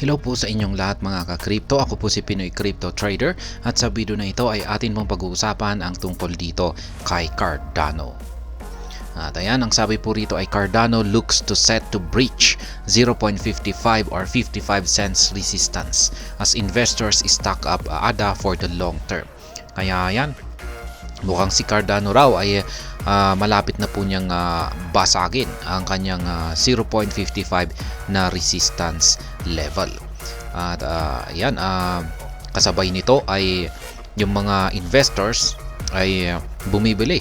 Hello po sa inyong lahat mga ka-crypto. Ako po si Pinoy Crypto Trader at sa video na ito ay atin mong pag-uusapan ang tungkol dito kay Cardano. At ayan, ang sabi po rito ay Cardano looks to set to breach 0.55 or 55 cents resistance as investors stock up ADA for the long term. Kaya ayan, mukhang si Cardano raw ay malapit na po niyang basagin ang kanyang 0.55 na resistance level. At ayan, kasabay nito ay yung mga investors ay bumibili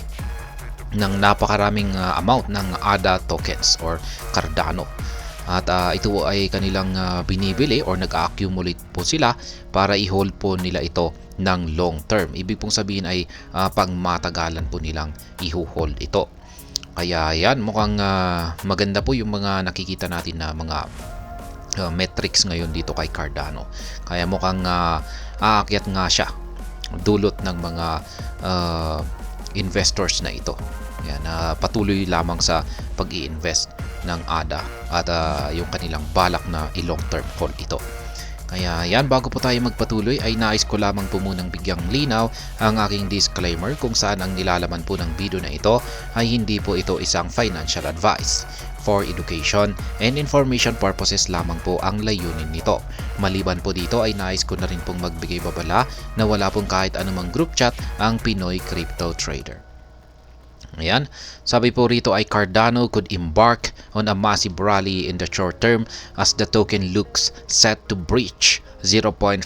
ng napakaraming amount ng ADA tokens or Cardano. At ito ay kanilang binibili or nag-accumulate po sila para i-hold po nila ito ng long term. Ibig pong sabihin ay pangmatagalan po nilang i-hold ito. Kaya yan, mukhang maganda po yung mga nakikita natin na mga metrics ngayon dito kay Cardano. Kaya mukhang aakyat nga siya dulot ng mga investors na ito. Yan, patuloy lamang sa pag-i-invest ng ADA at yung kanilang balak na i-long term hold ito. Kaya yan, bago po tayo magpatuloy ay nais ko lamang po munang bigyang linaw ang aking disclaimer kung saan ang nilalaman po ng video na ito ay hindi po ito isang financial advice. For education and information purposes lamang po ang layunin nito. Maliban po dito ay nais ko na rin pong magbigay babala na wala pong kahit anumang group chat ang Pinoy Crypto Trader. Ayan, sabi po rito ay Cardano could embark on a massive rally in the short term as the token looks set to breach 0.55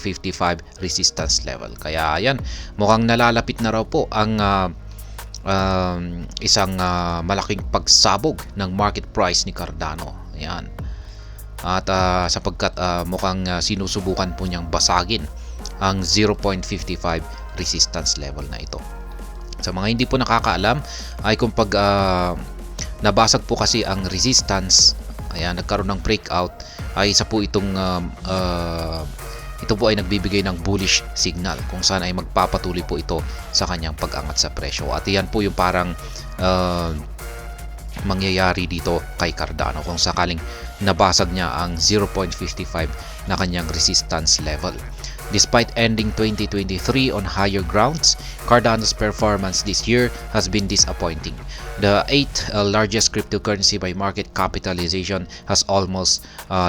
resistance level. Kaya ayan, mukhang nalalapit na raw po ang isang malaking pagsabog ng market price ni Cardano. Ayan. At sapagkat mukhang sinusubukan po niyang basagin ang 0.55 resistance level na ito. Sa mga hindi po nakakaalam ay kung pag nabasag po kasi ang resistance, ayan, nagkaroon ng breakout, ay isa po itong ito po ay nagbibigay ng bullish signal kung saan ay magpapatuloy po ito sa kanyang pag-angat sa presyo. At yan po yung parang mangyayari dito kay Cardano kung sakaling nabasag niya ang 0.55 na kanyang resistance level. Despite ending 2023 on higher grounds, Cardano's performance this year has been disappointing. The 8th largest cryptocurrency by market capitalization has almost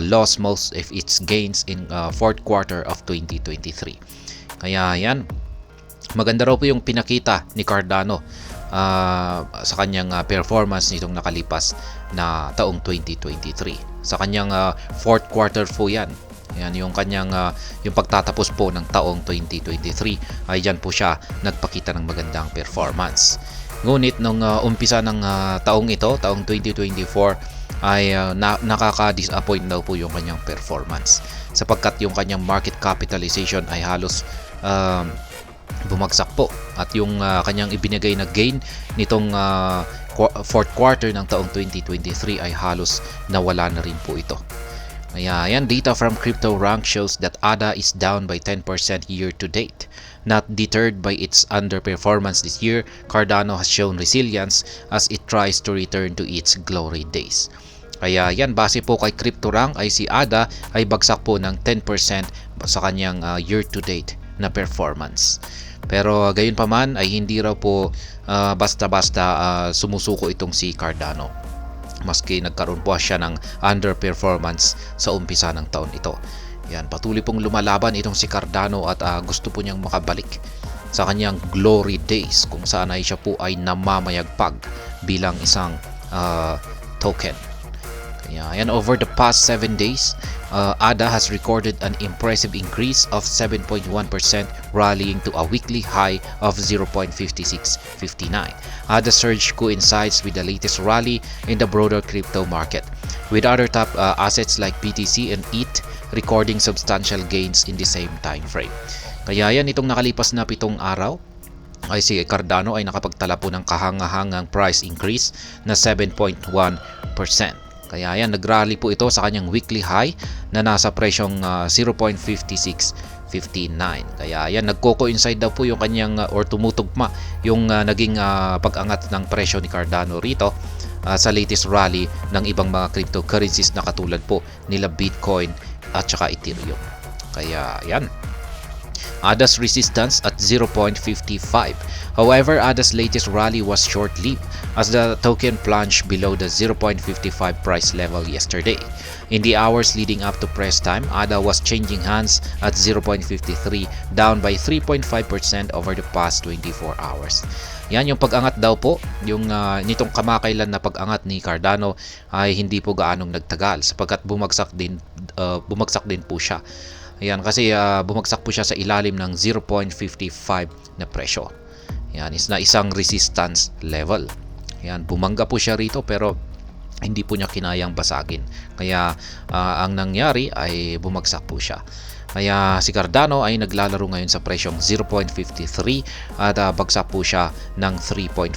lost most of its gains in fourth quarter of 2023. Kaya yan, maganda raw po yung pinakita ni Cardano sa kanyang performance nitong nakalipas na taong 2023. Sa kanyang fourth quarter po yan. Yan yung kanyang yung pagtatapos po ng taong 2023 ay dyan po siya nagpakita ng magandang performance. Ngunit nung umpisa ng taong ito, taong 2024 ay nakaka-disappoint daw po yung kanyang performance sapagkat yung kanyang market capitalization ay halos bumagsak po at yung kanyang ibinigay na gain nitong fourth quarter ng taong 2023 ay halos nawala na rin po ito. Kaya yan, data from CryptoRank shows that ADA is down by 10% year to date. Not deterred by its underperformance this year, Cardano has shown resilience as it tries to return to its glory days. Kaya yan, base po kay CryptoRank ay si ADA ay bagsak po ng 10% sa kanyang year to date na performance. Pero gayon pa man ay hindi raw po basta-basta sumusuko itong si Cardano. Maski nagkaroon po siya ng underperformance sa umpisa ng taon ito. Yan, patuloy pong lumalaban itong si Cardano at gusto po niyang makabalik sa kanyang glory days kung saan ay siya po ay namamayagpag bilang isang token. Kaya yan, over the past 7 days, ADA has recorded an impressive increase of 7.1%, rallying to a weekly high of 0.5659. ADA surge coincides with the latest rally in the broader crypto market, with other top assets like BTC and ETH recording substantial gains in the same time frame. Kaya yan, itong nakalipas na 7 araw, ay si Cardano ay nakapagtala po ng kahangahangang price increase na 7.1%. Kaya yan, nag-rally po ito sa kanyang weekly high na nasa presyong 0.5659. Kaya yan, nagko-coincide daw po yung kanyang or tumutugma yung naging pag-angat ng presyo ni Cardano rito sa latest rally ng ibang mga cryptocurrencies na katulad po nila Bitcoin at saka Ethereum. Kaya yan. ADA's resistance at 0.55. However, ADA's latest rally was short-lived as the token plunged below the 0.55 price level yesterday. In the hours leading up to press time, ADA was changing hands at 0.53, down by 3.5% over the past 24 hours. Yan yung pag-angat daw po, yung nitong kamakailan na pag-angat ni Cardano ay hindi po gaanong nagtagal sapagkat bumagsak din po siya. Ayan, kasi bumagsak po siya sa ilalim ng 0.55 na presyo. Yan, is na isang resistance level. Ayan, bumangga po siya rito pero hindi po niya kinayang basagin. Kaya ang nangyari ay bumagsak po siya. Kaya si Cardano ay naglalaro ngayon sa presyong 0.53 at bagsak po siya ng 3.5%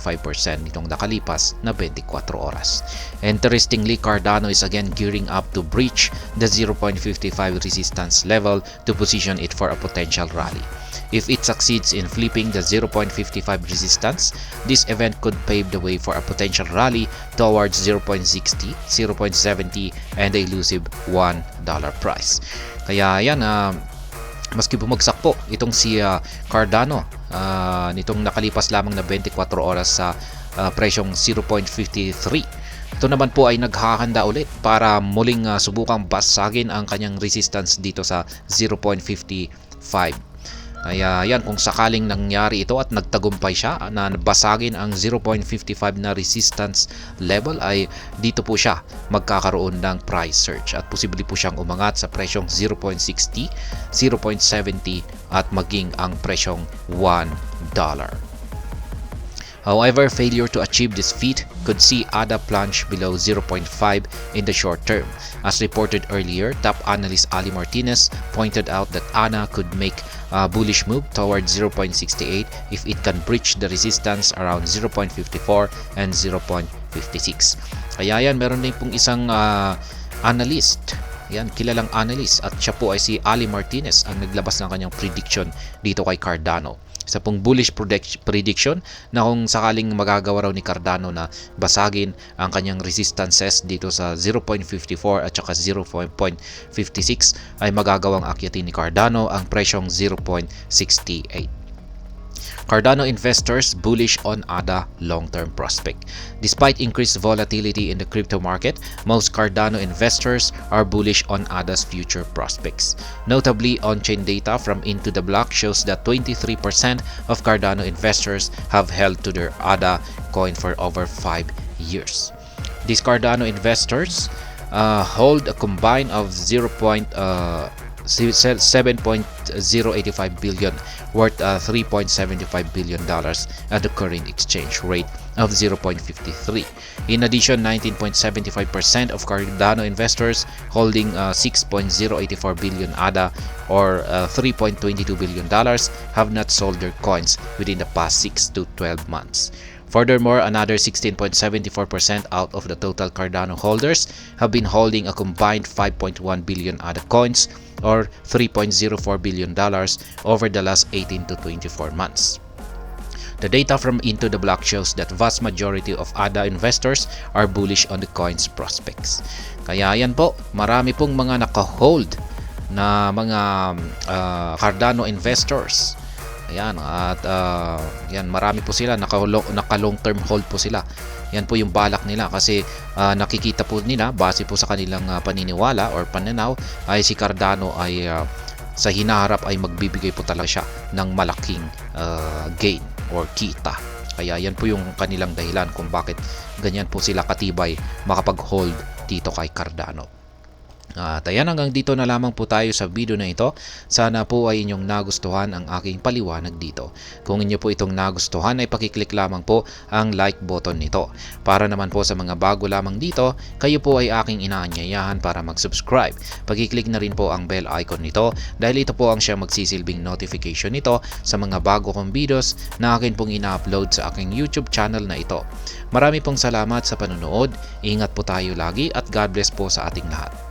nitong nakalipas na 24 oras. Interestingly, Cardano is again gearing up to breach the 0.55 resistance level to position it for a potential rally. If it succeeds in flipping the 0.55 resistance, this event could pave the way for a potential rally towards 0.60, 0.70 and the elusive $1 price. Kaya yan, maski bumagsak po itong si Cardano nitong nakalipas lamang na 24 oras sa presyong 0.53. Ito naman po ay naghahanda ulit para muling subukang basagin ang kanyang resistance dito sa 0.55. Kaya yan, kung sakaling nangyari ito at nagtagumpay siya na basagin ang 0.55 na resistance level, ay dito po siya magkakaroon ng price surge at posible po siyang umangat sa presyong 0.60, 0.70 at maging ang presyong $1. However, failure to achieve this feat could see ADA plunge below 0.5 in the short term. As reported earlier, top analyst Ali Martinez pointed out that ADA could make a bullish move towards 0.68 if it can breach the resistance around 0.54 and 0.56. Kaya yan, meron din pong isang analyst, yan, kilalang analyst, at siya po ay si Ali Martinez ang naglabas ng kanyang prediction dito kay Cardano. Isa pong bullish prediction na kung sakaling magagawa raw ni Cardano na basagin ang kanyang resistances dito sa 0.54 at saka 0.56 ay magagawang akyatin ni Cardano ang presyong 0.68. Cardano investors bullish on ADA long-term prospect. Despite increased volatility in the crypto market, most Cardano investors are bullish on ADA's future prospects. Notably, on-chain data from Into the Block shows that 23% of Cardano investors have held to their ADA coin for over 5 years. These Cardano investors hold a combine of 7.085 billion, worth $3.75 billion at the current exchange rate of 0.53. In addition, 19.75% of Cardano investors holding 6.084 billion ADA or $3.22 billion have not sold their coins within the past 6 to 12 months. Furthermore, another 16.74% out of the total Cardano holders have been holding a combined 5.1 billion ADA coins or $3.04 billion over the last 18 to 24 months. The data from Into the Block shows that vast majority of ADA investors are bullish on the coin's prospects. Kaya yan po, marami pong mga naka-hold na mga Cardano investors. Ayan, at yan, marami po sila, naka long term hold po sila. Yan po yung balak nila kasi nakikita po nila base po sa kanilang paniniwala or pananaw ay si Cardano ay sa hinaharap ay magbibigay po talaga siya ng malaking gain or kita. Kaya yan po yung kanilang dahilan kung bakit ganyan po sila katibay makapag-hold dito kay Cardano. At ayan, hanggang dito na lamang po tayo sa video na ito. Sana po ay inyong nagustuhan ang aking paliwanag dito. Kung inyo po itong nagustuhan ay pakiclick lamang po ang like button nito. Para naman po sa mga bago lamang dito, kayo po ay aking inaanyayahan para mag-subscribe. Pakiclick na rin po ang bell icon nito dahil ito po ang siyang magsisilbing notification nito sa mga bago kong videos na akin pong ina-upload sa aking YouTube channel na ito. Marami pong salamat sa panonood. Ingat po tayo lagi at God bless po sa ating lahat.